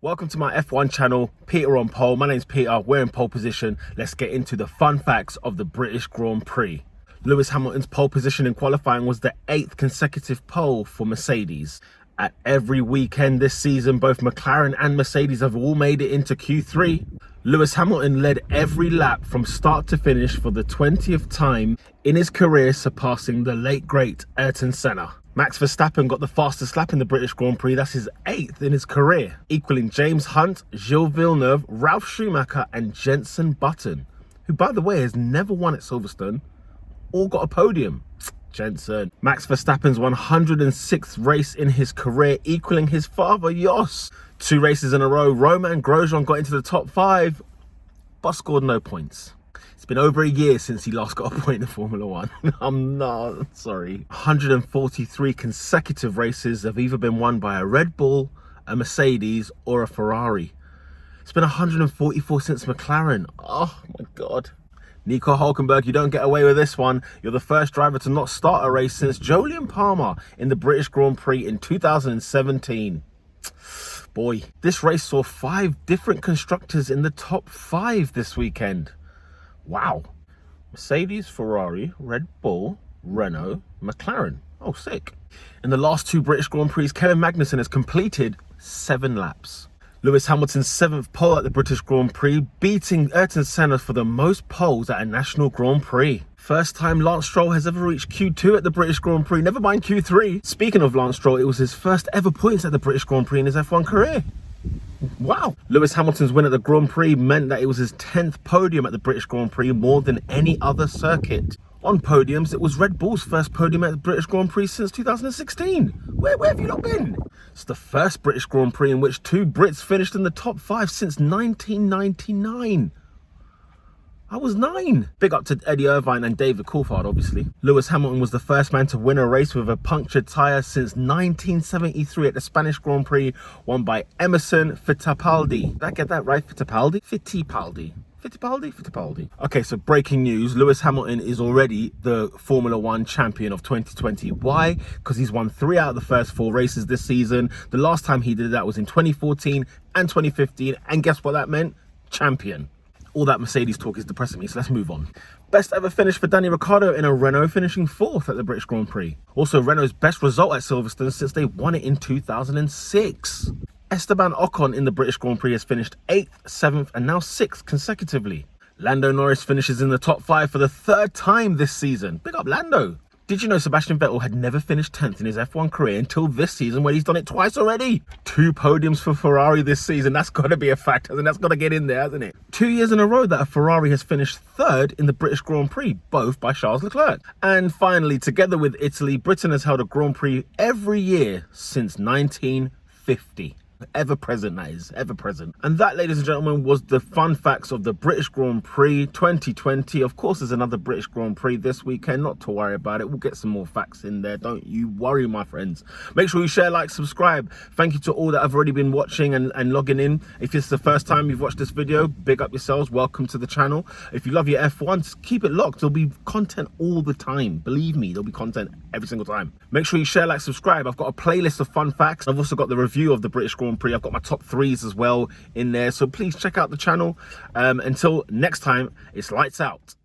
Welcome to my F1 channel, Peter on pole. My name's Peter, we're in pole position. Let's get into the fun facts of the British Grand Prix. Lewis Hamilton's pole position in qualifying was the 8th consecutive pole for Mercedes. At every weekend this season, both McLaren and Mercedes have all made it into Q3. Lewis Hamilton led every lap from start to finish for the 20th time in his career, surpassing the late great Ayrton Senna. Max Verstappen got the fastest lap in the British Grand Prix. That's his 8th in his career, equaling James Hunt, Gilles Villeneuve, Ralf Schumacher and Jenson Button, who by the way has never won at Silverstone, all got a podium. Jenson. Max Verstappen's 106th race in his career, equaling his father Jos. 2 races in a row, Romain Grosjean got into the top 5, but scored no points. It's been over a year since he last got a point in Formula 1. I'm not sorry. 143 consecutive races have either been won by a Red Bull, a Mercedes, or a Ferrari. It's been 144 since McLaren. Oh my God. Nico Hülkenberg, you don't get away with this one. You're the first driver to not start a race since Jolyon Palmer in the British Grand Prix in 2017. Boy, this race saw 5 different constructors in the top 5 this weekend. Wow. Mercedes, Ferrari, Red Bull, Renault, McLaren. Oh, sick. In the last 2 British Grand Prix, Kevin Magnussen has completed 7 laps. Lewis Hamilton's 7th pole at the British Grand Prix, beating Ayrton Senna for the most poles at a national Grand Prix. First time Lance Stroll has ever reached Q2 at the British Grand Prix, never mind Q3. Speaking of Lance Stroll, it was his first ever points at the British Grand Prix in his F1 career. Wow. Lewis Hamilton's win at the Grand Prix meant that it was his 10th podium at the British Grand Prix, more than any other circuit. On podiums, it was Red Bull's first podium at the British Grand Prix since 2016. Where have you not been? It's the first British Grand Prix in which 2 Brits finished in the top 5 since 1999. I was 9. Big up to Eddie Irvine and David Coulthard, obviously. Lewis Hamilton was the first man to win a race with a punctured tyre since 1973 at the Spanish Grand Prix, won by Emerson Fittipaldi. Did I get that right? Fittipaldi? Fittipaldi. Okay, so breaking news. Lewis Hamilton is already the Formula 1 champion of 2020. Why? Because he's won 3 out of the first 4 races this season. The last time he did that was in 2014 and 2015. And guess what that meant? Champion. All that Mercedes talk is depressing me, so let's move on. Best ever finish for Danny Ricciardo in a Renault, finishing 4th at the British Grand Prix. Also, Renault's best result at Silverstone since they won it in 2006. Esteban Ocon in the British Grand Prix has finished 8th, 7th and now 6th consecutively. Lando Norris finishes in the top 5 for the 3rd time this season. Big up Lando. Did you know Sebastian Vettel had never finished 10th in his F1 career until this season, when he's done it twice already? 2 podiums for Ferrari this season. That's got to be a fact, and that's got to get in there, hasn't it? 2 years in a row that a Ferrari has finished 3rd in the British Grand Prix, both by Charles Leclerc. And finally, together with Italy, Britain has held a Grand Prix every year since 1950. Ever present, that is, ever present. And that, ladies and gentlemen, was the fun facts of the British Grand Prix 2020. Of course, there's another British Grand Prix this weekend, not to worry about it. We'll get some more facts in there, don't you worry, my friends. Make sure you share, like, subscribe. Thank you to all that have already been watching and logging in. If it's the first time you've watched this video, big up yourselves, welcome to the channel. If you love your F1, just keep it locked. There'll be content all the time. Believe me, there'll be content every single time. Make sure you share, like, subscribe. I've got a playlist of fun facts. I've also got the review of the British Grand Prix. I've got my top 3s as well in there, so please check out the channel. Until next time, it's lights out.